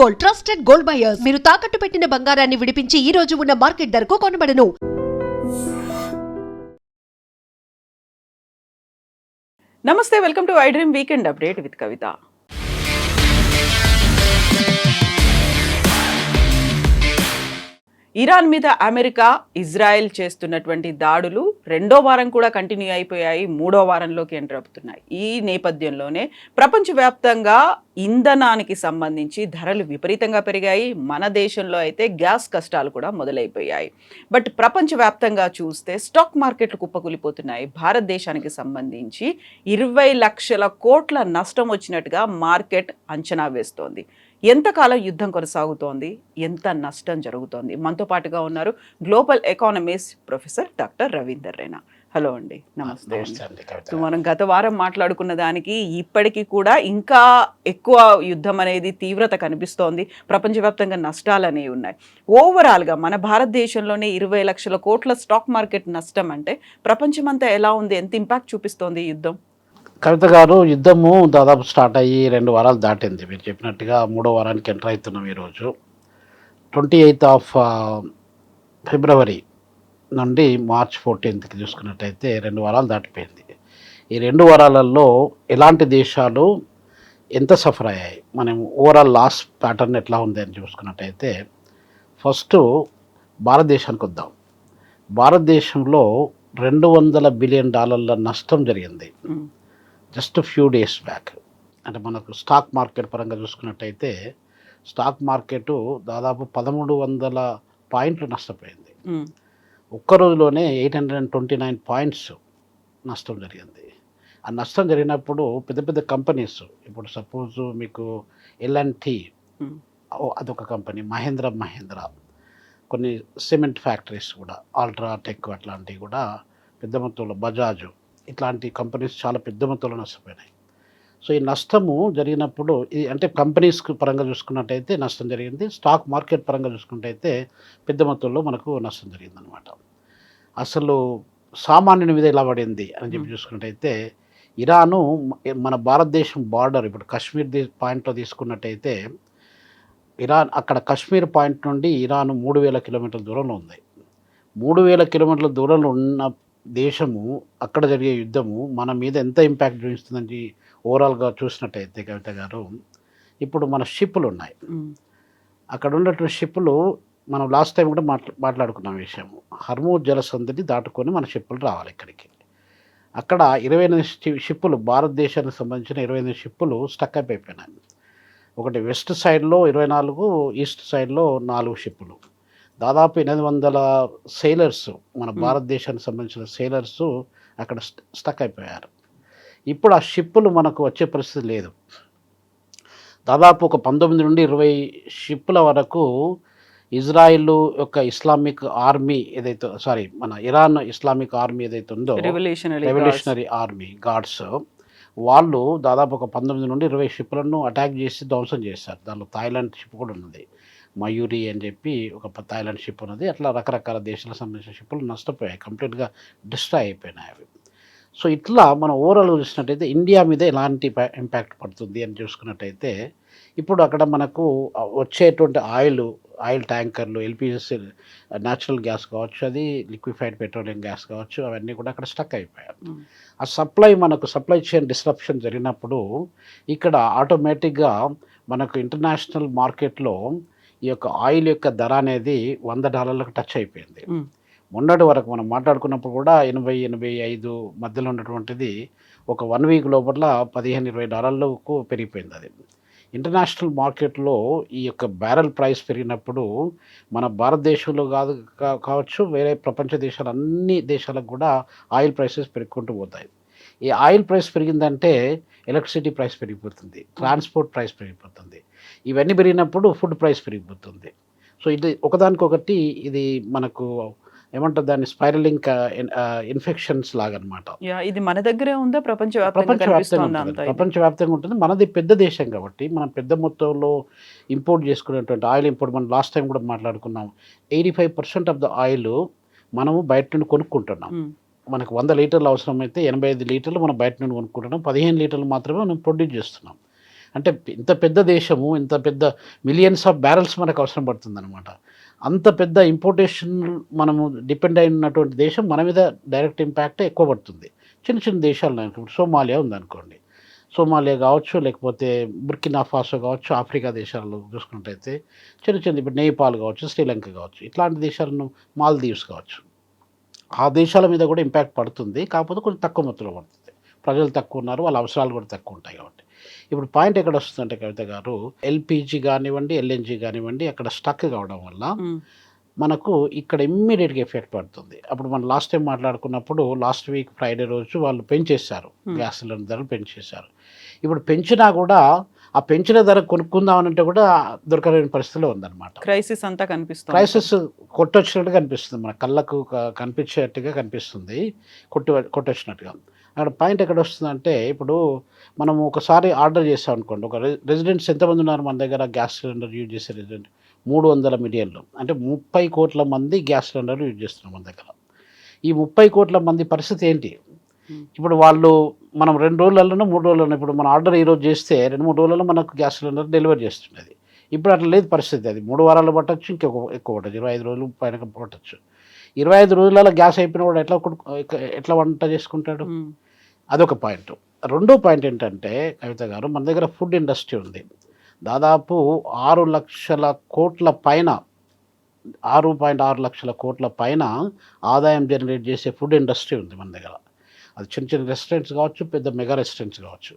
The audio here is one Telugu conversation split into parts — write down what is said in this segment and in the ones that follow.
Gold, trusted gold buyers. మీరు తాకట్టు పెట్టిన బంగారాన్ని విడిపించి ఈ రోజు ఉన్న మార్కెట్ ధరకు కొనబడను. నమస్తే, welcome to I dream weekend update with Kavitha. Iran మీద అమెరికా, ఇజ్రాయెల్ చేస్తున్నటువంటి దాడులు రెండో వారం కూడా కంటిన్యూ అయిపోయాయి, మూడో వారంలోకి ఎంటర్ అవుతున్నాయి. ఈ నేపథ్యంలోనే ప్రపంచవ్యాప్తంగా ఇంధనానికి సంబంధించి ధరలు విపరీతంగా పెరిగాయి. మన దేశంలో అయితే గ్యాస్ కష్టాలు కూడా మొదలైపోయాయి. బట్ ప్రపంచవ్యాప్తంగా చూస్తే స్టాక్ మార్కెట్లు కుప్పకూలిపోతున్నాయి. భారతదేశానికి సంబంధించి 20 లక్షల కోట్ల నష్టం వచ్చినట్టుగా మార్కెట్ అంచనా వేస్తోంది. ఎంతకాలం యుద్ధం కొనసాగుతోంది, ఎంత నష్టం జరుగుతోంది? మనతో పాటుగా ఉన్నారు global economist professor doctor Ravinder Raina. Hello అండి, నమస్తే. మనం గత వారం మాట్లాడుకున్న దానికి ఇప్పటికీ కూడా ఇంకా ఎక్కువ యుద్ధం అనేది తీవ్రత కనిపిస్తోంది. ప్రపంచవ్యాప్తంగా నష్టాలు అనేవి ఉన్నాయి. ఓవరాల్గా మన భారతదేశంలోనే 20 లక్షల కోట్ల స్టాక్ మార్కెట్ నష్టం అంటే ప్రపంచమంతా ఎలా ఉంది, ఎంత ఇంపాక్ట్ చూపిస్తోంది యుద్ధం? కవిత గారు, యుద్ధము దాదాపు స్టార్ట్ అయ్యి 2 వారాలు దాటింది. మీరు చెప్పినట్టుగా 3వ వారానికి ఎంటర్ అవుతున్నాం. ఈరోజు 28th ఫిబ్రవరి నుండి మార్చ్ 14కి చూసుకున్నట్టయితే 2 వారాలు దాటిపోయింది. ఈ 2 వారాలలో ఎలాంటి దేశాలు ఎంత సఫర్ అయ్యాయి, మనం ఓవరాల్ లాస్ ప్యాటర్న్ ఎట్లా ఉంది అని చూసుకున్నట్టయితే ఫస్ట్ భారతదేశానికి వద్దాం. భారతదేశంలో $200 బిలియన్ నష్టం జరిగింది జస్ట్ ఫ్యూ డేస్ బ్యాక్. అంటే మనకు స్టాక్ మార్కెట్ పరంగా చూసుకున్నట్టయితే స్టాక్ మార్కెట్ దాదాపు 1300 పాయింట్లు నష్టపోయింది. ఒక్క రోజులోనే 829 పాయింట్స్ నష్టం జరిగింది. ఆ నష్టం జరిగినప్పుడు పెద్ద పెద్ద కంపెనీస్, ఇప్పుడు సపోజ్ మీకు L&T అదొక కంపెనీ, మహేంద్ర, కొన్ని సిమెంట్ ఫ్యాక్టరీస్ కూడా, అల్ట్రాటెక్ అట్లాంటివి కూడా పెద్ద మొత్తంలో, బజాజ్ ఇట్లాంటి కంపెనీస్ చాలా పెద్ద మొత్తంలో నష్టపోయినాయి. సో ఈ నష్టము జరిగినప్పుడు ఇది అంటే కంపెనీస్ పరంగా చూసుకున్నట్టయితే నష్టం జరిగింది. స్టాక్ మార్కెట్ పరంగా చూసుకున్నట్టయితే పెద్ద మొత్తంలో మనకు నష్టం జరిగిందనమాట. అసలు సామాన్యుని మీద ఎలా పడింది అని చెప్పి చూసుకున్నట్టయితే ఇరాను మన భారతదేశం బార్డర్, ఇప్పుడు కాశ్మీర్ పాయింట్లో తీసుకున్నట్టయితే ఇరాన్ అక్కడ కాశ్మీర్ పాయింట్ నుండి ఇరాన్ 3000 కిలోమీటర్ల దూరంలో ఉంది. 3000 కిలోమీటర్ల దూరంలో ఉన్న దేశము, అక్కడ జరిగే యుద్ధము మన మీద ఎంత ఇంపాక్ట్ చూపిస్తుందని ఓవరాల్గా చూసినట్టయితే కవిత గారు, ఇప్పుడు మన షిప్పులు ఉన్నాయి. అక్కడ ఉన్నటువంటి షిప్పులు మనం లాస్ట్ టైం కూడా మాట్లాడుకున్న విషయము, హర్మూజ్ జలసంధిని దాటుకొని మన షిప్పులు రావాలి ఇక్కడికి. అక్కడ 28 షిప్పులు, భారతదేశానికి సంబంధించిన 28 షిప్పులు స్టక్ అయిపోయినాయి. ఒకటి వెస్ట్ సైడ్లో 24, ఈస్ట్ సైడ్లో 4 షిప్పులు, దాదాపు 800 సెయిలర్స్, మన భారతదేశానికి సంబంధించిన సెయిలర్స్ అక్కడ స్టక్ అయిపోయారు. ఇప్పుడు ఆ షిప్పులు మనకు వచ్చే పరిస్థితి లేదు. దాదాపు ఒక 19 నుండి 20 షిప్పుల వరకు ఇజ్రాయిల్ యొక్క ఇస్లామిక్ ఆర్మీ ఏదైతే, మన ఇరాన్ ఇస్లామిక్ ఆర్మీ ఏదైతే ఉందో, రెవల్యూషనరీ ఆర్మీ గార్డ్స్, వాళ్ళు దాదాపు ఒక 19 నుండి 20 షిప్పులను అటాక్ చేసి ధ్వంసం చేశారు. దానిలో థాయిలాండ్ షిప్ కూడా ఉన్నది, మయూరి అని చెప్పి ఒక థాయిలాండ్ షిప్ ఉన్నది. అట్లా రకరకాల దేశాలకు సంబంధించిన షిప్పులు నష్టపోయాయి, కంప్లీట్గా డిస్ట్రాయ్ అయిపోయినాయి అవి. సో ఇట్లా మనం ఓవరాల్గా చూసినట్టయితే ఇండియా మీద ఎలాంటి ఇంపాక్ట్ పడుతుంది అని చూసుకున్నట్టయితే, ఇప్పుడు అక్కడ మనకు వచ్చేటువంటి ఆయిల్ ట్యాంకర్లు, ఎల్పిజి న్యాచురల్ గ్యాస్ కావచ్చు, అది లిక్విఫైడ్ పెట్రోలియం గ్యాస్ కావచ్చు, అవన్నీ కూడా అక్కడ స్టక్ అయిపోయారు. ఆ సప్లై చైన్ డిస్రప్షన్ జరిగినప్పుడు ఇక్కడ ఆటోమేటిక్గా మనకు ఇంటర్నేషనల్ మార్కెట్లో ఈ యొక్క ఆయిల్ యొక్క ధర అనేది $100 టచ్ అయిపోయింది. మొన్నటి వరకు మనం మాట్లాడుకున్నప్పుడు కూడా 80-85 మధ్యలో ఉన్నటువంటిది ఒక 1 వీక్ లోపల $15-20 పెరిగిపోయింది. అది ఇంటర్నేషనల్ మార్కెట్లో ఈ యొక్క బ్యారెల్ ప్రైస్ పెరిగినప్పుడు మన భారతదేశంలో కావచ్చు, వేరే ప్రపంచ దేశాలు, అన్ని దేశాలకు కూడా ఆయిల్ ప్రైసెస్ పెరుగుకుంటూ పోతాయి. ఈ ఆయిల్ ప్రైస్ పెరిగిందంటే ఎలక్ట్రిసిటీ ప్రైస్ పెరిగిపోతుంది, ట్రాన్స్పోర్ట్ ప్రైస్ పెరిగిపోతుంది. ఇవన్నీ పెరిగినప్పుడు ఫుడ్ ప్రైస్ పెరిగిపోతుంది. సో ఇది ఒకదానికొకటి, ఇది మనకు ఏమంటారు దాన్ని, స్పైరలింగ్ ఇన్ఫెక్షన్స్ లాగా అనమాట. ఇది మన దగ్గరే ఉందా, ప్రపంచవ్యాప్తంగా ఉంటుంది. మనది పెద్ద దేశం కాబట్టి మనం పెద్ద మొత్తంలో ఇంపోర్ట్ చేసుకునేటువంటి ఆయిల్ ఇంపోర్ట్, మనం లాస్ట్ టైం కూడా మాట్లాడుకున్నాం, 85% ఆఫ్ ద ఆయిల్ మనము బయట నుండి కొనుక్కుంటున్నాం. మనకు 100 లీటర్లు అవసరమైతే 85 లీటర్లు మనం బయట నుండి కొనుక్కుంటున్నాం, 15 లీటర్లు మాత్రమే మనం ప్రొడ్యూస్ చేస్తున్నాం. అంటే ఇంత పెద్ద దేశము, ఇంత పెద్ద మిలియన్స్ ఆఫ్ బ్యారెల్స్ మనకు అవసరం పడుతుందన్నమాట. అంత పెద్ద ఇంపోర్టేషన్ మనము డిపెండ్ అయినటువంటి దేశం మన మీద డైరెక్ట్ ఇంపాక్ట్ ఎక్కువ పడుతుంది. చిన్న చిన్న దేశాలు ఇప్పుడు సోమాలియా ఉందనుకోండి, సోమాలియా కావచ్చు, లేకపోతే బుర్కినా ఫాసో కావచ్చు, ఆఫ్రికా దేశాల్లో చూసుకున్నట్టయితే చిన్న చిన్న ఇప్పుడు నేపాల్ కావచ్చు, శ్రీలంక కావచ్చు, ఇట్లాంటి దేశాలను, మాల్దీవ్స్ కావచ్చు, ఆ దేశాల మీద కూడా ఇంపాక్ట్ పడుతుంది. కాకపోతే కొంచెం తక్కువ మొత్తంలో పడుతుంది. ప్రజలు తక్కువ ఉన్నారు, వాళ్ళ అవసరాలు కూడా తక్కువ ఉంటాయి కాబట్టి. ఇప్పుడు పాయింట్ ఎక్కడ వస్తుందంటే కవిత గారు, ఎల్పిజి కానివ్వండి, ఎల్ఎన్జి కానివ్వండి, అక్కడ స్టక్ కావడం వల్ల మనకు ఇక్కడ ఇమ్మీడియట్గా ఎఫెక్ట్ పడుతుంది. అప్పుడు మనం లాస్ట్ టైం మాట్లాడుకున్నప్పుడు లాస్ట్ వీక్ ఫ్రైడే రోజు వాళ్ళు పెంచేశారు, గ్యాస్ సిలిండర్ ధరలు పెంచేశారు. ఇప్పుడు పెంచినా కూడా ఆ పెంచిన ధర కొనుక్కుందామనంటే కూడా దొరకలేని పరిస్థితిలో ఉందన్నమాట. క్రైసిస్ అంతా కనిపిస్తుంది. క్రైసిస్ కొట్టొచ్చినట్టుగా కనిపిస్తుంది, మన కళ్ళకు కనిపించేట్టుగా కనిపిస్తుంది, కొట్టొచ్చినట్టుగా. అక్కడ పాయింట్ ఎక్కడ వస్తుందంటే, ఇప్పుడు మనం ఒకసారి ఆర్డర్ చేసాం అనుకోండి, ఒక రెసిడెంట్స్ ఎంతమంది ఉన్నారు మన దగ్గర గ్యాస్ సిలిండర్ యూజ్ చేసే రెసిడెంట్? 300 మిలియన్లు, అంటే 30 కోట్ల మంది గ్యాస్ సిలిండర్ యూజ్ చేస్తున్నాం మన దగ్గర. ఈ 30 కోట్ల మంది పరిస్థితి ఏంటి? ఇప్పుడు వాళ్ళు మనం 2 రోజులలోనూ 3 రోజులలో, ఇప్పుడు మన ఆర్డర్ ఈరోజు చేస్తే 2-3 రోజులలో మనకు గ్యాస్ సిలిండర్ డెలివరీ చేస్తున్నది. ఇప్పుడు అట్లా లేదు పరిస్థితి. అది 3 వారాలు పట్టచ్చు, ఇంకొక ఎక్కువ పట్టచ్చు, 25 రోజులు పైన పట్టచ్చు. 25 రోజులలో గ్యాస్ అయిపోయిన వాడు ఎట్లా వంట చేసుకుంటాడు? అదొక పాయింట్. రెండో పాయింట్ ఏంటంటే కవిత గారు, మన దగ్గర ఫుడ్ ఇండస్ట్రీ ఉంది. దాదాపు 6 లక్షల కోట్ల పైన, 6.6 లక్షల కోట్ల పైన ఆదాయం జనరేట్ చేసే ఫుడ్ ఇండస్ట్రీ ఉంది మన దగ్గర. అది చిన్న చిన్న రెస్టారెంట్స్ కావచ్చు, పెద్ద మెగా రెస్టారెంట్స్ కావచ్చు.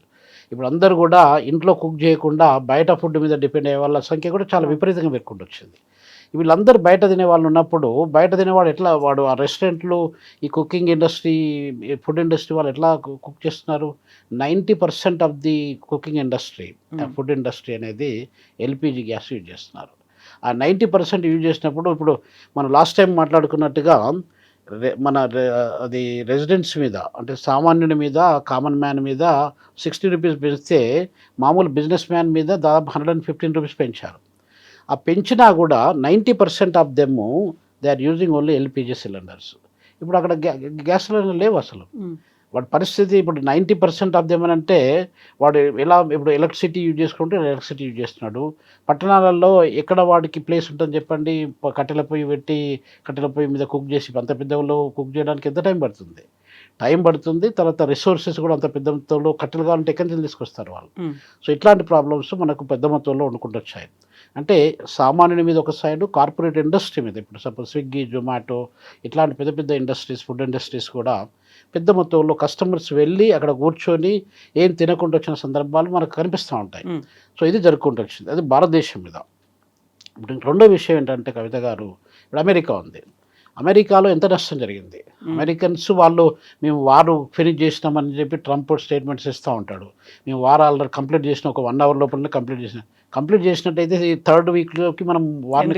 ఇప్పుడు అందరూ కూడా ఇంట్లో కుక్ చేయకుండా బయట ఫుడ్ మీద డిపెండ్ అయ్యే వాళ్ళ సంఖ్య కూడా చాలా విపరీతంగా పెరుగుకుంటూ వచ్చింది. వీళ్ళందరూ బయట తినేవాళ్ళు ఉన్నప్పుడు, బయట తినేవాడు ఎట్లా, వాడు ఆ రెస్టారెంట్లు, ఈ కుకింగ్ ఇండస్ట్రీ, ఫుడ్ ఇండస్ట్రీ వాళ్ళు ఎట్లా కుక్ చేస్తున్నారు? 90% of the cooking industry, food industry అనేది ఎల్పిజి గ్యాస్ యూజ్ చేస్తున్నారు. ఆ 90% యూజ్ చేసినప్పుడు, ఇప్పుడు మనం లాస్ట్ టైం మాట్లాడుకున్నట్టుగా అది రెసిడెంట్స్ మీద, అంటే సామాన్యుడి మీద, కామన్ మ్యాన్ మీద 60 రూపీస్ పెంచితే మామూలు బిజినెస్ మ్యాన్ మీద దాదాపు 115 రూపీస్ పెంచారు. ఆ పెంచినా కూడా 90% of them they are using only LPG cylinders. ఇప్పుడు అక్కడ గ్యాస్ సిలిండర్ లేవు అసలు. వాడి పరిస్థితి ఇప్పుడు 90% ఆఫ్ దెమ్ అని అంటే, వాడు ఎలా ఇప్పుడు ఎలక్ట్రిసిటీ యూజ్ చేసుకుంటే ఎలక్ట్రిసిటీ యూజ్ చేస్తున్నాడు. పట్టణాలలో ఎక్కడ వాడికి ప్లేస్ ఉంటుంది చెప్పండి? కట్టెల పొయ్యి పెట్టి, కట్టెల పొయ్యి మీద కుక్ చేసి, అంత పెద్దలో కుక్ చేయడానికి ఎంత టైం పడుతుంది? తర్వాత రిసోర్సెస్ కూడా అంత పెద్ద మొత్తంలో కట్టెలు కావాలంటే ఎక్కడి నుంచి తీసుకొస్తారు వాళ్ళు? సో ఇట్లాంటి ప్రాబ్లమ్స్ మనకు పెద్ద మొత్తంలో వండుకుంటూ వచ్చాయి. అంటే సామాన్యుని మీద ఒక సైడ్, కార్పొరేట్ ఇండస్ట్రీ మీద, ఇప్పుడు సపోజ్ స్విగ్గీ, జొమాటో ఇట్లాంటి పెద్ద పెద్ద ఇండస్ట్రీస్, ఫుడ్ ఇండస్ట్రీస్ కూడా పెద్ద మొత్తంలో కస్టమర్స్ వెళ్ళి అక్కడ కూర్చొని ఏం తినకుండా వచ్చిన సందర్భాలు మనకు కనిపిస్తూ ఉంటాయి. సో ఇది జరుగుకుంటూ వచ్చింది, అది భారతదేశం మీద. ఇప్పుడు రెండో విషయం ఏంటంటే కవిత గారు, ఇప్పుడు అమెరికా ఉంది. అమెరికాలో ఎంత నష్టం జరిగింది? అమెరికన్స్ వాళ్ళు, మేము వారు ఫినిష్ చేసినామని చెప్పి ట్రంప్ స్టేట్మెంట్స్ ఇస్తూ ఉంటాడు. మేము వారాలు కంప్లీట్ చేసిన, ఒక 1 అవర్ లోపలనే కంప్లీట్ చేసినట్టయితే ఈ 3rd వీక్లోకి మనం వారిని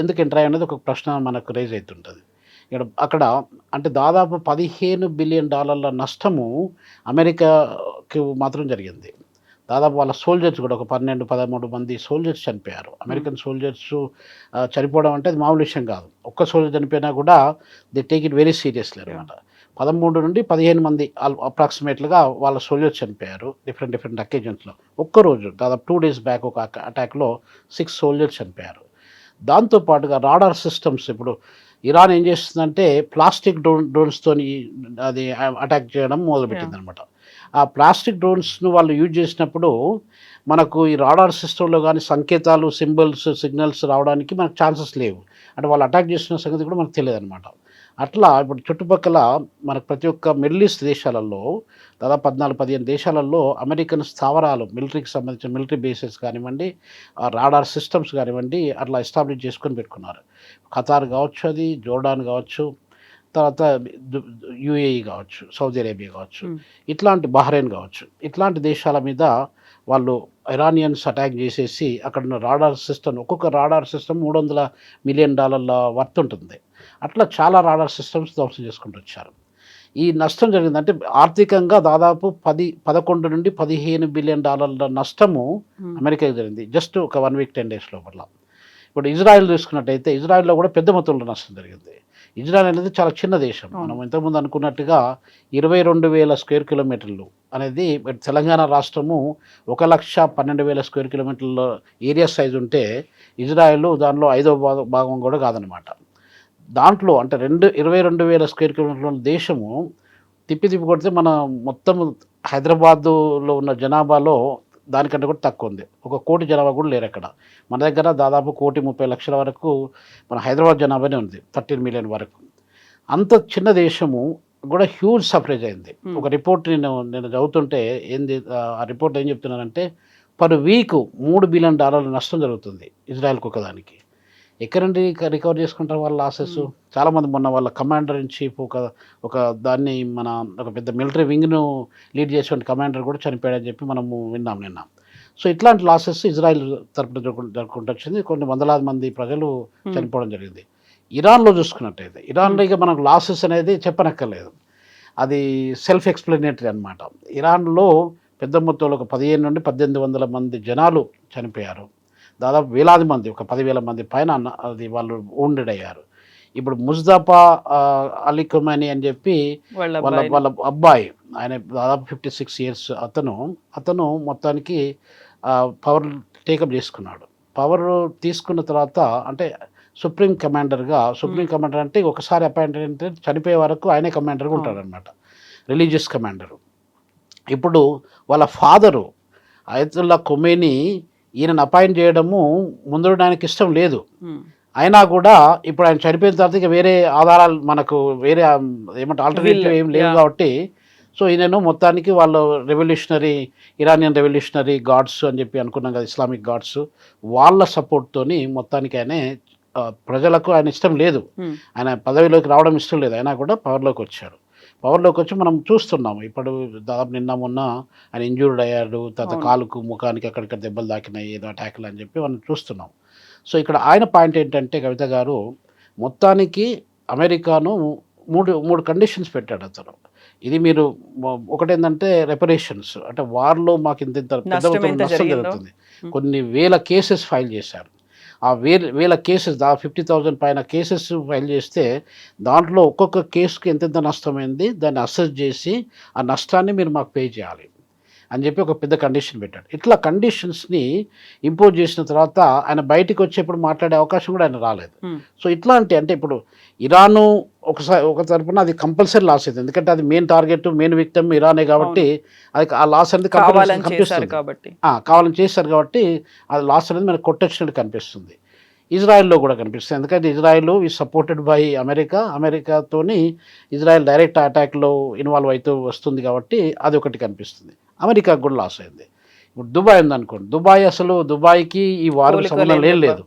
ఎందుకు ఎంటర్ అయ్యి అనేది ఒక ప్రశ్న మనకు రైజ్ అవుతుంటుంది. అక్కడ అంటే దాదాపు $15 బిలియన్ నష్టము అమెరికాకి మాత్రం జరిగింది. దాదాపు వాళ్ళ సోల్జర్స్ కూడా ఒక 12-13 మంది సోల్జర్స్ చనిపోయారు. అమెరికన్ సోల్జర్స్ చనిపోవడం అంటే అది మామూలు విషయం కాదు. ఒక్క సోల్జర్ చనిపోయినా కూడా they take it very seriously అనమాట. 13 నుండి 15 మంది అప్రాక్సిమేట్లుగా వాళ్ళ సోల్జర్స్ చనిపోయారు డిఫరెంట్ అకేజన్స్లో. ఒక్కరోజు దాదాపు 2 days బ్యాక్ ఒక అటాక్లో 6 సోల్జర్స్ చనిపోయారు. దాంతోపాటుగా రాడార్ సిస్టమ్స్, ఇప్పుడు ఇరాన్ ఏం చేస్తుందంటే ప్లాస్టిక్ డ్రోన్స్తోని అది అటాక్ చేయడం మొదలుపెట్టింది అనమాట. ఆ ప్లాస్టిక్ డ్రోన్స్ను వాళ్ళు యూజ్ చేసినప్పుడు మనకు ఈ రాడార్ సిస్టంలో కానీ సంకేతాలు, సిగ్నల్స్ రావడానికి మనకు ఛాన్సెస్ లేవు. అంటే వాళ్ళు అటాక్ చేస్తున్న సంగతి కూడా మనకు తెలియదు అనమాట. అట్లా ఇప్పుడు చుట్టుపక్కల మనకు ప్రతి ఒక్క మిడిల్ ఈస్ట్ దేశాలలో దాదాపు 14-15 దేశాలలో అమెరికన్ స్థావరాలు, మిలిటరీకి సంబంధించిన మిలిటరీ బేసెస్ కానివ్వండి, రాడార్ సిస్టమ్స్ కానివ్వండి, అట్లా ఎస్టాబ్లిష్ చేసుకొని పెట్టుకున్నారు. ఖతార్ కావచ్చు, అది జోర్డాన్ కావచ్చు, తర్వాత యుఏఈ కావచ్చు, సౌదీ అరేబియా కావచ్చు, ఇట్లాంటి బహ్రెయిన్ కావచ్చు, ఇట్లాంటి దేశాల మీద వాళ్ళు ఇరానియన్స్ అటాక్ చేసేసి అక్కడ ఉన్న రాడార్ సిస్టమ్, ఒక్కొక్క రాడార్ సిస్టమ్ $300 మిలియన్ వర్త్ ఉంటుంది. అట్లా చాలా రాడార్ సిస్టమ్స్ ధ్వంసం చేసుకుంటూ వచ్చారు. ఈ నష్టం జరిగిందంటే ఆర్థికంగా దాదాపు 11 నుండి $15 బిలియన్ నష్టము అమెరికాకి జరిగింది జస్ట్ ఒక 1 week 10 days లోపల. ఇప్పుడు ఇజ్రాయెల్ చూసుకున్నట్టయితే ఇజ్రాయెల్లో కూడా పెద్ద మొత్తంలో నష్టం జరిగింది. ఇజ్రాయెల్ అనేది చాలా చిన్న దేశం. మనం ఇంతకుముందు అనుకున్నట్టుగా 22,000 స్క్వేర్ కిలోమీటర్లు అనేది తెలంగాణ రాష్ట్రము 1,12,000 స్క్వేర్ కిలోమీటర్ల ఏరియా సైజ్ ఉంటే ఇజ్రాయెల్ దానిలో 5వ భాగం కూడా కాదనమాట. దాంట్లో అంటే 22,000 స్క్వేర్ కిలోమీటర్ల దేశము తిప్పి కొడితే మన మొత్తం హైదరాబాదులో ఉన్న జనాభాలో దానికంటే కూడా తక్కువ ఉంది. 1 కోటి జనాభా కూడా లేరు అక్కడ. మన దగ్గర దాదాపు 1,30,00,000 వరకు మన హైదరాబాద్ జనాభానే ఉంది, 13 మిలియన్ వరకు. అంత చిన్న దేశము కూడా హ్యూజ్ సఫరేజ్ అయింది. ఒక రిపోర్ట్ నేను చదువుతుంటే ఏంది ఆ రిపోర్ట్ ఏం చెప్తున్నానంటే పర్ వీక్ $3 బిలియన్ నష్టం జరుగుతుంది ఇజ్రాయెల్కి ఒకదానికి. ఎక్కడి నుండి రికవర్ చేసుకుంటారు వాళ్ళ లాసెస్? చాలామంది మొన్న వాళ్ళ కమాండర్ ఇన్ చీఫ్ ఒక దాన్ని ఒక పెద్ద మిలిటరీ వింగ్ను లీడ్ చేసేటువంటి కమాండర్ కూడా చనిపోయాడని చెప్పి మనము విన్నాం నిన్న. సో ఇట్లాంటి లాసెస్ ఇజ్రాయెల్ తరపున జరుపుకుంటూ వచ్చింది. కొన్ని వందలాది మంది ప్రజలు చనిపోవడం జరిగింది. ఇరాన్లో చూసుకున్నట్టయితే ఇరాన్లో ఇక మనకు లాసెస్ అనేది చెప్పనక్కర్లేదు, అది సెల్ఫ్ ఎక్స్ప్లెనేటరీ అనమాట. ఇరాన్లో పెద్ద మొత్తంలో ఒక 15 నుండి 1800 మంది జనాలు చనిపోయారు. దాదాపు వేలాది మంది, ఒక 10,000 మంది పైన అది వాళ్ళు wounded అయ్యారు. ఇప్పుడు ముజ్దాఫా అలీ ఖొమైనీ అని చెప్పి వాళ్ళ అబ్బాయి, ఆయన దాదాపు 56 ఇయర్స్ అతను మొత్తానికి పవర్ టేకప్ చేసుకున్నాడు. పవర్ తీసుకున్న తర్వాత అంటే సుప్రీం కమాండర్ అంటే ఒకసారి అపాయింట్ అంటే చనిపోయే వరకు ఆయనే కమాండర్గా ఉంటాడనమాట, రిలీజియస్ కమాండరు. ఇప్పుడు వాళ్ళ ఫాదరు అయతుల్లా ఖొమైనీ ఈయనను అపాయింట్ చేయడము ముందడానికి ఇష్టం లేదు. అయినా కూడా ఇప్పుడు ఆయన చనిపోయిన తర్వాత ఇక వేరే ఆధారాలు మనకు వేరే ఏమంటే ఆల్టర్నేటివ్ ఏం లేవు కాబట్టి సో ఈయనను మొత్తానికి వాళ్ళు ఇరానియన్ రెవల్యూషనరీ గాడ్స్ అని చెప్పి అనుకున్నాం కదా, ఇస్లామిక్ గాడ్స్, వాళ్ళ సపోర్ట్తోని మొత్తానికి ప్రజలకు ఆయన ఇష్టం లేదు, ఆయన పదవిలోకి రావడం ఇష్టం లేదు, అయినా కూడా పవర్లోకి వచ్చి మనం చూస్తున్నాము. ఇప్పుడు దాదాపు నిన్న మొన్న ఆయన ఇంజూర్డ్ అయ్యాడు, తర్వాత కాలుకు ముఖానికి అక్కడిక్కడ దెబ్బలు తాకినాయి, ఏదో అటాక్లు అని చెప్పి మనం చూస్తున్నాం. సో ఇక్కడ ఆయన పాయింట్ ఏంటంటే కవిత గారు, మొత్తానికి అమెరికాను మూడు కండిషన్స్ పెట్టాడు అతను. ఇది మీరు ఒకటేంటంటే రెపరేషన్స్, అంటే వార్లో మాకు ఇంత నష్టం జరుగుతుంది, కొన్ని వేల కేసెస్ ఫైల్ చేశారు. ఆ వేల కేసెస్ 50,000 పైన కేసెస్ ఫైల్ చేస్తే దాంట్లో ఒక్కొక్క కేసుకి ఎంతెంత నష్టమైంది దాన్ని అసెస్ చేసి ఆ నష్టాన్ని మీరు మాకు పే చేయాలి అని చెప్పి ఒక పెద్ద కండిషన్ పెట్టాడు. ఇట్లా కండిషన్స్ని ఇంపోజ్ చేసిన తర్వాత ఆయన బయటికి వచ్చేప్పుడు మాట్లాడే అవకాశం కూడా ఆయన రాలేదు. సో ఇట్లాంటి అంటే ఇప్పుడు ఇరాను ఒక తరపున అది కంపల్సరీ లాస్ అవుతుంది, ఎందుకంటే అది మెయిన్ టార్గెట్, మెయిన్ విక్టిమ్ ఇరానే కాబట్టి అది ఆ లాస్ అనేది కావాలని చేశారు కాబట్టి అది లాస్ అనేది మనకు కొట్టొచ్చినట్టు కనిపిస్తుంది. ఇజ్రాయెల్లో కూడా కనిపిస్తుంది, ఎందుకంటే ఇజ్రాయెల్ ఈజ్ సపోర్టెడ్ బై అమెరికాతోని ఇజ్రాయెల్ డైరెక్ట్ అటాక్లో ఇన్వాల్వ్ అవుతూ వస్తుంది కాబట్టి అది ఒకటి కనిపిస్తుంది. అమెరికాకు కూడా లాస్ అయింది. ఇప్పుడు దుబాయ్ ఉందనుకోండి, దుబాయ్కి ఈ వారు సంబంధం లేదు.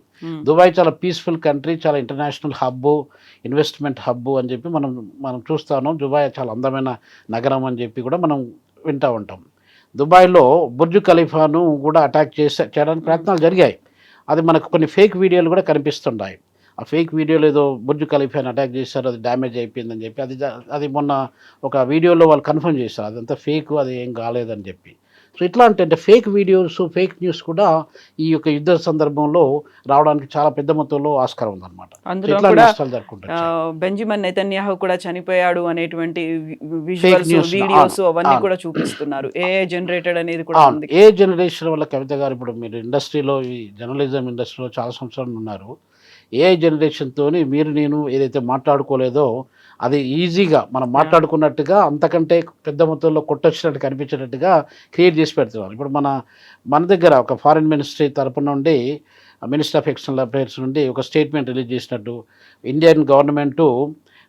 దుబాయ్ చాలా పీస్ఫుల్ కంట్రీ, చాలా ఇంటర్నేషనల్ హబ్బు, ఇన్వెస్ట్మెంట్ హబ్బు అని చెప్పి మనం చూస్తూ ఉన్నాం. దుబాయ్ చాలా అందమైన నగరం అని చెప్పి కూడా మనం వింటూ ఉంటాం. దుబాయ్లో బుర్జ్ ఖలీఫాను కూడా అటాక్ చేయడానికి ప్రయత్నాలు జరిగాయి. అది మనకు కొన్ని ఫేక్ వీడియోలు కూడా కనిపిస్తున్నాయి. ఆ ఫేక్ వీడియోలో ఏదో బుర్జ్ ఖలీఫాని అటాక్ చేశారు, అది డ్యామేజ్ అయిపోయిందని చెప్పి అది మొన్న ఒక వీడియోలో వాళ్ళు కన్ఫర్మ్ చేశారు అదంతా ఫేక్, అది ఏం కాలేదని చెప్పి. సో ఇట్లా అంటే ఫేక్ వీడియోస్, ఫేక్ న్యూస్ కూడా ఈ యొక్క యుద్ధ సందర్భంలో రావడానికి చాలా పెద్ద మొత్తంలో ఆస్కారం ఉందన్నమాట. అందులో కూడా బెంజమిన్ నెతన్యాహు కూడా చనిపోయాడు అనేటువంటి వీడియోస్ అవన్నీ కూడా చూపిస్తున్నారు. ఏఐ జనరేటెడ్ అనేది కూడా ఉంది. ఏ జనరేషన్ వల్ల కవిత గారు, ఇప్పుడు మీరు ఇండస్ట్రీలో, ఈ జర్నలిజం ఇండస్ట్రీలో చాలా సంవత్సరాలు ఉన్నారు, ఏఐ జనరేషన్తో నేను ఏదైతే మాట్లాడుకోలేదో అది ఈజీగా మనం మాట్లాడుకున్నట్టుగా అంతకంటే పెద్ద మొత్తంలో కొట్టొచ్చినట్టు కనిపించేటట్టుగా క్రియేట్ చేసి పెడుతున్నారు. ఇప్పుడు మన దగ్గర ఒక ఫారిన్ మినిస్ట్రీ తరపు నుండి, మినిస్టర్ ఆఫ్ ఎక్స్టర్నల్ అఫైర్స్ నుండి ఒక స్టేట్మెంట్ రిలీజ్ చేసినట్టు, ఇండియన్ గవర్నమెంటు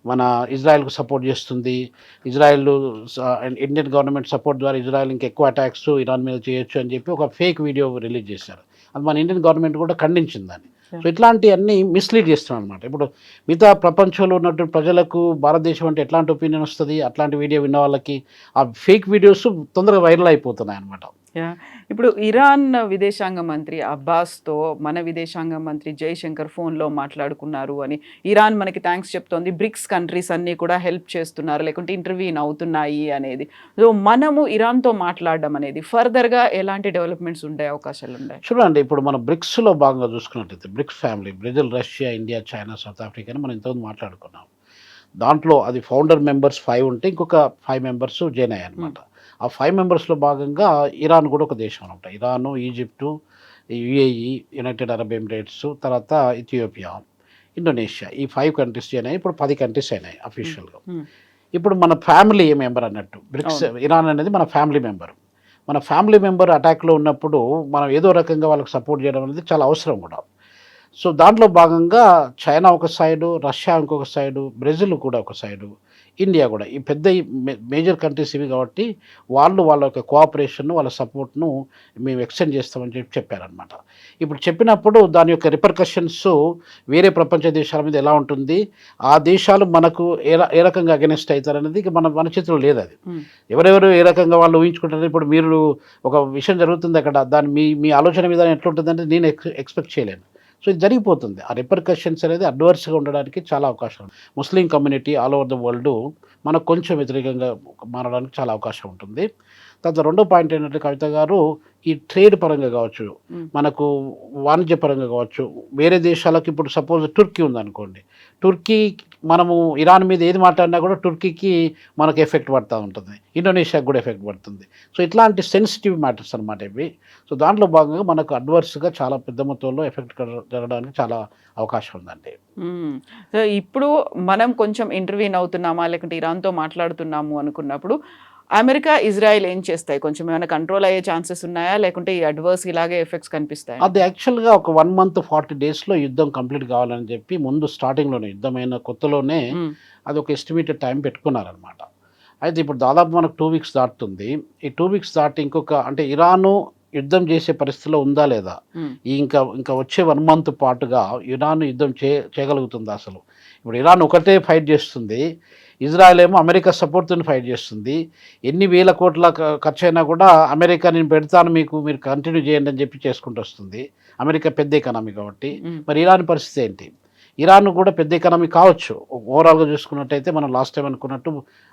మన ఇజ్రాయెల్కు సపోర్ట్ చేస్తుంది, ఇండియన్ గవర్నమెంట్ సపోర్ట్ ద్వారా ఇజ్రాయెల్ ఇంకెక్కువ అటాక్స్ ఇరాన్ మీద చేయొచ్చు అని చెప్పి ఒక ఫేక్ వీడియో రిలీజ్ చేశారు. అది మన ఇండియన్ గవర్నమెంట్ కూడా ఖండించింది దాన్ని. సో ఇట్లాంటివన్నీ మిస్లీడ్ చేస్తున్నాం అనమాట. ఇప్పుడు మిగతా ప్రపంచంలో ఉన్నటువంటి ప్రజలకు భారతదేశం అంటే ఎట్లాంటి ఒపీనియన్ వస్తుంది, అట్లాంటి వీడియో విన్న వాళ్ళకి ఆ ఫేక్ వీడియోస్ తొందరగా వైరల్ అయిపోతున్నాయి అనమాట. ఇప్పుడు ఇరాన్ విదేశాంగ మంత్రి అబ్బాస్తో మన విదేశాంగ మంత్రి జైశంకర్ ఫోన్లో మాట్లాడుకున్నారు అని ఇరాన్ మనకి థ్యాంక్స్ చెప్తోంది. బ్రిక్స్ కంట్రీస్ అన్నీ కూడా హెల్ప్ చేస్తున్నారు, లేకుంటే ఇంటర్వ్యూన్ అవుతున్నాయి అనేది. సో మనము ఇరాన్తో మాట్లాడడం అనేది ఫర్దర్గా ఎలాంటి డెవలప్మెంట్స్ ఉండే అవకాశాలు ఉన్నాయి? చూడండి, ఇప్పుడు మన బ్రిక్స్లో భాగంగా చూసుకున్నట్టయితే bricks family, Brazil, Russia, India, China, south Africa అని మనం ఇంతకుముందు మాట్లాడుకున్నాం. దాంట్లో అది ఫౌండర్ మెంబర్స్ 5 ఉంటే ఇంకొక 5 మెంబర్స్ జాయిన్ అయ్యాయి అనమాట. ఆ 5 మెంబర్స్లో భాగంగా ఇరాన్ కూడా ఒక దేశం అనమాట. Iran, Egypt, UAE, United Arab Emirates, తర్వాత ఇథియోపియా, ఇండోనేషియా, ఈ 5 కంట్రీస్ జాయిన్ అయ్యాయి. ఇప్పుడు 10 కంట్రీస్ అయినాయి అఫీషియల్గా. ఇప్పుడు మన ఫ్యామిలీ మెంబర్ అన్నట్టు బ్రిక్స్, ఇరాన్ అనేది మన ఫ్యామిలీ మెంబర్. మన ఫ్యామిలీ మెంబర్ అటాక్లో ఉన్నప్పుడు మనం ఏదో రకంగా వాళ్ళకి సపోర్ట్ చేయడం అనేది చాలా అవసరం కూడా. సో దాంట్లో భాగంగా చైనా ఒక సైడు, రష్యా ఇంకొక సైడు, బ్రెజిల్ కూడా ఒక సైడు, ఇండియా కూడా, ఈ పెద్ద మేజర్ కంట్రీస్ ఇవి కాబట్టి వాళ్ళ యొక్క కోఆపరేషన్, వాళ్ళ సపోర్ట్ను మేము ఎక్స్టెండ్ చేస్తామని చెప్పారనమాట. ఇప్పుడు చెప్పినప్పుడు దాని యొక్క రిపర్కషన్స్ వేరే ప్రపంచ దేశాల మీద ఎలా ఉంటుంది, ఆ దేశాలు మనకు ఏ రకంగా అగెనిస్ట్ అవుతారనేది మన చేతిలో లేదు. అది ఎవరెవరు ఏ రకంగా వాళ్ళు ఊహించుకుంటారు. ఇప్పుడు మీరు ఒక విషయం జరుగుతుంది అక్కడ, దాని మీ ఆలోచన విధానం ఎట్లుంటుందంటే నేను ఎక్స్పెక్ట్ చేయలేను. సో ఇది జరిగిపోతుంది. ఆ రిపర్కషన్స్ అనేది అడ్వర్స్గా ఉండడానికి చాలా అవకాశం ఉంది. Muslim community all over the world మనకు కొంచెం వ్యతిరేకంగా మారడానికి చాలా అవకాశం ఉంటుంది. తర్వాత రెండో పాయింట్ ఏంటంటే కవిత గారు, ఈ ట్రేడ్ పరంగా కావచ్చు, మనకు వాణిజ్య పరంగా కావచ్చు, వేరే దేశాలకు ఇప్పుడు సపోజ్ టర్కీ ఉందనుకోండి, టర్కీ మనము ఇరాన్ మీద ఏది మాట్లాడినా కూడా టర్కీకి మనకు ఎఫెక్ట్ పడుతూ ఉంటుంది, ఇండోనేషియాకి కూడా ఎఫెక్ట్ పడుతుంది. సో ఇట్లాంటి సెన్సిటివ్ మ్యాటర్స్ అనమాట ఇవి. సో దాంట్లో భాగంగా మనకు అడ్వర్స్గా చాలా పెద్ద మొత్తంలో ఎఫెక్ట్ జరగడానికి చాలా అవకాశం ఉందండి. సో ఇప్పుడు మనం కొంచెం ఇంటర్వ్యూన్ అవుతున్నామా లేకుంటే ఇరాన్తో మాట్లాడుతున్నాము అనుకున్నప్పుడు అమెరికా, ఇజ్రాయెల్ ఏం చేస్తాయి? కొంచెం ఏమైనా కంట్రోల్ అయ్యే ఛాన్సెస్ ఉన్నాయా, లేకుంటే ఈ అడ్వర్స్ ఇలాగే ఎఫెక్ట్స్ కనిపిస్తాయి? అది యాక్చువల్గా ఒక 1 month 40 daysలో యుద్ధం కంప్లీట్ కావాలని చెప్పి ముందు స్టార్టింగ్లోనే, యుద్ధమైన కొత్తలోనే అది ఒక ఎస్టిమేటెడ్ టైం పెట్టుకున్నారనమాట. అయితే ఇప్పుడు దాదాపు మనకు 2 weeks దాటుతుంది. ఈ 2 weeks దాటి ఇంకొక, అంటే ఇరాను యుద్ధం చేసే పరిస్థితిలో ఉందా లేదా, ఇంకా వచ్చే 1 month పాటుగా ఇరాన్ యుద్ధం చేయగలుగుతుందా అసలు? ఇప్పుడు ఇరాన్ ఒకటే ఫైట్ చేస్తుంది, ఇజ్రాయెల్ ఏమో అమెరికా సపోర్ట్తో ఫైట్ చేస్తుంది. ఎన్ని వేల కోట్ల ఖర్చు అయినా కూడా అమెరికా నేను పెడతాను మీరు కంటిన్యూ చేయండి అని చెప్పి చేసుకుంటూ వస్తుంది. అమెరికా పెద్ద ఎకానమీ కాబట్టి. మరి ఇరాన్ పరిస్థితి ఏంటి? ఇరాన్ కూడా పెద్ద ఎకానమీ కావచ్చు, ఓవరాల్గా చూసుకున్నట్టయితే మనం లాస్ట్ టైం అనుకున్నట్టు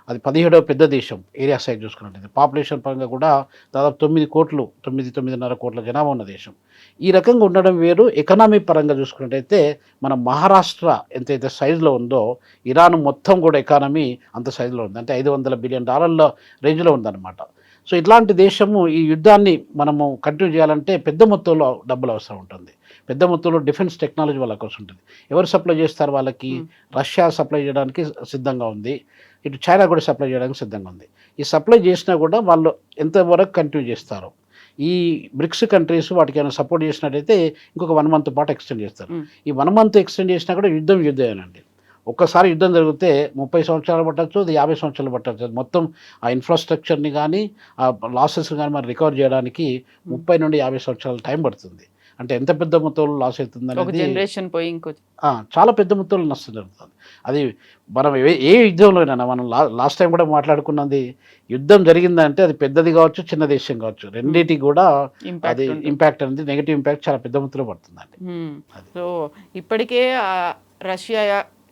అది 17వ పెద్ద దేశం ఏరియా సైజ్ చూసుకున్నట్టయితే. పాపులేషన్ పరంగా కూడా దాదాపు 9.5 కోట్ల జనాభా ఉన్న దేశం. ఈ రకంగా ఉండడం వేరు. ఎకనామీ పరంగా చూసుకున్నట్టయితే మన మహారాష్ట్ర ఎంతైతే సైజులో ఉందో, ఇరాన్ మొత్తం కూడా ఎకానమీ అంత సైజులో ఉంది. అంటే $500 బిలియన్ రేంజ్లో ఉందన్నమాట. సో ఇట్లాంటి దేశము ఈ యుద్ధాన్ని మనము కంటిన్యూ చేయాలంటే పెద్ద మొత్తంలో డబ్బులు అవసరం ఉంటుంది, పెద్ద మొత్తంలో డిఫెన్స్ టెక్నాలజీ వాళ్ళకి అవసరం ఉంటుంది. ఎవరు సప్లై చేస్తారు వాళ్ళకి? రష్యా సప్లై చేయడానికి సిద్ధంగా ఉంది, ఇటు చైనా కూడా సప్లై చేయడానికి సిద్ధంగా ఉంది. ఈ సప్లై చేసినా కూడా వాళ్ళు ఎంతవరకు కంటిన్యూ చేస్తారు? ఈ బ్రిక్స్ కంట్రీస్ వాటికి ఏమైనా సపోర్ట్ చేసినట్టయితే ఇంకొక 1 month పాటు ఎక్స్టెండ్ చేస్తారు. ఈ 1 month ఎక్స్టెండ్ చేసినా కూడా యుద్ధమేనండి. ఒక్కసారి యుద్ధం జరిగితే 30 సంవత్సరాలు పట్టచ్చు, అది 50 సంవత్సరాలు పట్టచ్చు. మొత్తం ఆ ఇన్ఫ్రాస్ట్రక్చర్ని కానీ ఆ లాసెస్ కానీ మనం రికవర్ చేయడానికి 30 నుండి 50 సంవత్సరాల టైం పడుతుంది. అంటే ఎంత పెద్ద మొత్తంలో లాస్ అవుతుంది అనేది, జనరేషన్ పోయి ఇంకో చాలా పెద్ద మొత్తంలో నష్టం జరుగుతుంది. అది మనం ఏ యుద్ధంలోనైనా మనం లాస్ట్ టైం కూడా మాట్లాడుకున్నది, యుద్ధం జరిగిందంటే అది పెద్దది కావచ్చు, చిన్న దేశం కావచ్చు, రెండింటికి కూడా అది ఇంపాక్ట్ అనేది, నెగిటివ్ ఇంపాక్ట్ చాలా పెద్ద మొత్తంలో పడుతుందండి. సో ఇప్పటికే రష్యా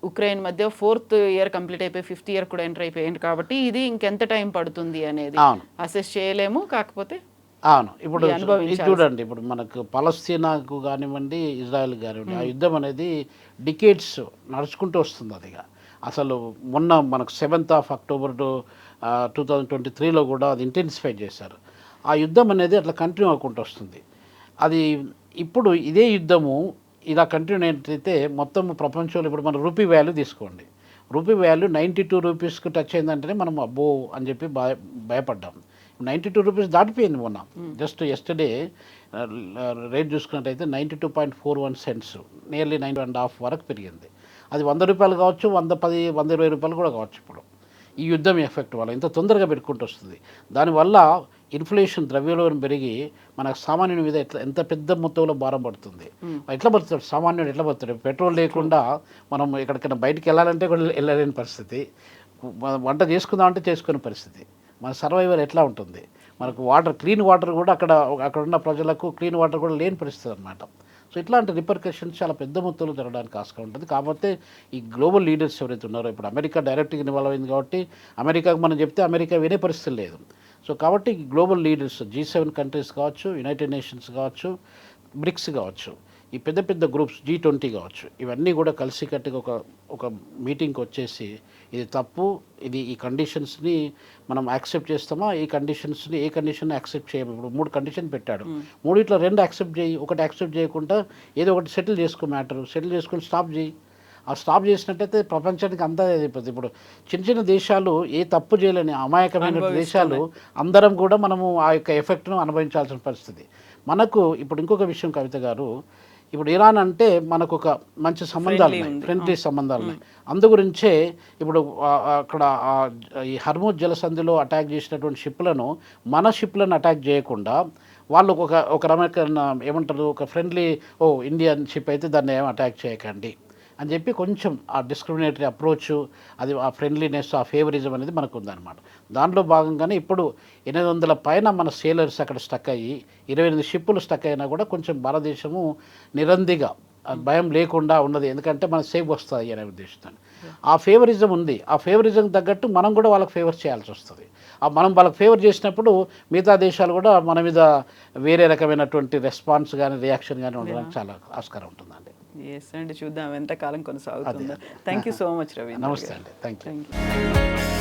ఉక్రెయిన్ మధ్య 4th year కంప్లీట్ అయిపోయి 5th year కూడా ఎంటర్ అయిపోయింది కాబట్టి ఇది ఇంకెంత టైం పడుతుంది అనేది అసెస్ చేయలేము. కాకపోతే అవును, ఇప్పుడు ఇది చూడండి, ఇప్పుడు మనకు పలస్తీనాకు కానివ్వండి, ఇజ్రాయెల్ కానివ్వండి, ఆ యుద్ధం అనేది డికేడ్స్ నడుచుకుంటూ వస్తుంది. అదిగా అసలు మొన్న మనకు 7th October 2023లో కూడా అది ఇంటెన్సిఫై చేశారు. ఆ యుద్ధం అనేది అట్లా కంటిన్యూ అవ్వకుంటూ వస్తుంది. అది ఇప్పుడు ఇదే యుద్ధము ఇలా కంటిన్యూ అయితే మొత్తం ప్రపంచంలో, ఇప్పుడు మన రూపీ వాల్యూ తీసుకోండి, రూపీ వాల్యూ 92 రూపీస్కి టచ్ అయిందంటేనే మనం అబ్బో అని చెప్పి భయపడ్డాం. 92 రూపీస్ దాటిపోయింది మొన్న. జస్ట్ ఎస్టర్డే రేట్ చూసుకున్నట్టయితే 92.41 cents, నియర్లీ 9.5 వరకు పెరిగింది. అది ₹100 కావచ్చు, 110, 120 రూపాయలు కూడా కావచ్చు. ఇప్పుడు ఈ యుద్ధం ఎఫెక్ట్ వల్ల ఇంత తొందరగా పెట్టుకుంటూ వస్తుంది. దానివల్ల ఇన్ఫ్లేషన్, ద్రవ్యోల్బణం పెరిగి మనకు సామాన్యుని మీద ఎంత పెద్ద మొత్తంలో భారం పడుతుంది. ఎట్లా పడుతాడు సామాన్యుడు? ఎట్లా పడుతాడు? పెట్రోల్ లేకుండా మనం ఎక్కడికైనా బయటికి వెళ్ళాలంటే కూడా వెళ్ళలేని పరిస్థితి, వంట చేసుకుందామంటే చేసుకునే పరిస్థితి. మన సర్వైవల్ ఎట్లా ఉంటుంది? మనకు క్లీన్ వాటర్ కూడా అక్కడ ఉన్న ప్రజలకు క్లీన్ వాటర్ కూడా లేని పరిస్థితి అనమాట. సో ఇట్లాంటి రిపర్కషన్స్ చాలా పెద్ద మొత్తంలో జరగడానికి ఆస్కారం ఉంటుంది. కాకపోతే ఈ గ్లోబల్ లీడర్స్ ఎవరైతే ఉన్నారో, ఇప్పుడు అమెరికా డైరెక్ట్గా ఇన్వాల్వ్ అయింది కాబట్టి అమెరికాకు మనం చెప్తే అమెరికా వినే పరిస్థితి లేదు. సో కాబట్టి గ్లోబల్ లీడర్స్ G7 కంట్రీస్ కావచ్చు, యునైటెడ్ నేషన్స్ కావచ్చు, బ్రిక్స్ కావచ్చు, ఈ పెద్ద పెద్ద గ్రూప్స్ G20 కావచ్చు, ఇవన్నీ కూడా కలిసికట్టుగా ఒక మీటింగ్కి వచ్చేసి ఇది తప్పు, ఇది ఈ కండిషన్స్ని మనం యాక్సెప్ట్ చేస్తామా, ఈ కండిషన్స్ని ఏ కండిషన్ యాక్సెప్ట్ చేయము. ఇప్పుడు 3 కండిషన్ పెట్టాడు, 3 2 యాక్సెప్ట్ చేయి, ఒకటి యాక్సెప్ట్ చేయకుండా ఏదో ఒకటి సెటిల్ చేసుకో, మ్యాటర్ సెటిల్ చేసుకొని స్టాప్ చేయి. ఆ స్టాప్ చేసినట్టయితే ప్రపంచానికి అంతా అయిపోతుంది. ఇప్పుడు చిన్న చిన్న దేశాలు ఏ తప్పు చేయలేని అమాయకమైన దేశాలు అందరం కూడా మనము ఆ యొక్క ఎఫెక్ట్ను అనుభవించాల్సిన పరిస్థితి. మనకు ఇప్పుడు ఇంకొక విషయం కవిత గారు, ఇప్పుడు ఇరాన్ అంటే మనకు ఒక మంచి సంబంధాలు ఉన్నాయి, ఫ్రెండ్లీ సంబంధాలు ఉన్నాయి. అందు గురించే ఇప్పుడు అక్కడ ఈ హర్మూజ్ జలసంధిలో అటాక్ చేసినటువంటి షిప్లను మన షిప్లను అటాక్ చేయకుండా వాళ్ళు ఒక రకమైన ఏమంటారు, ఒక ఫ్రెండ్లీ ఇండియన్ షిప్ అయితే దాన్ని ఏం అటాక్ చేయకండి అని చెప్పి కొంచెం ఆ డిస్క్రిమినేటరీ అప్రోచ్, అది ఆ ఫ్రెండ్లీనెస్, ఆ ఫేవరిజం అనేది మనకు ఉందన్నమాట. దాంట్లో భాగంగానే ఇప్పుడు 800 పైన మన సేలర్స్ అక్కడ స్టక్ అయ్యి 28 షిప్పులు స్టక్ అయినా కూడా కొంచెం భారతదేశము నిరందిగా భయం లేకుండా ఉన్నది. ఎందుకంటే మన సేఫ్ వస్తుంది అనే ఉద్దేశంతో ఆ ఫేవరిజం ఉంది. ఆ ఫేవరిజం తగ్గట్టు మనం కూడా వాళ్ళకి ఫేవర్ చేయాల్సి వస్తుంది. మనం వాళ్ళకి ఫేవర్ చేసినప్పుడు మిగతా దేశాలు కూడా మన మీద వేరే రకమైనటువంటి రెస్పాన్స్ కానీ రియాక్షన్ కానీ ఉండడానికి చాలా ఆస్కారం ఉంటుందండి. ఎస్ అండి, చూద్దాం ఎంతకాలం కొనసాగుతుందో. Thank you so much Ravi. నమస్తే అండి, థ్యాంక్ యూ.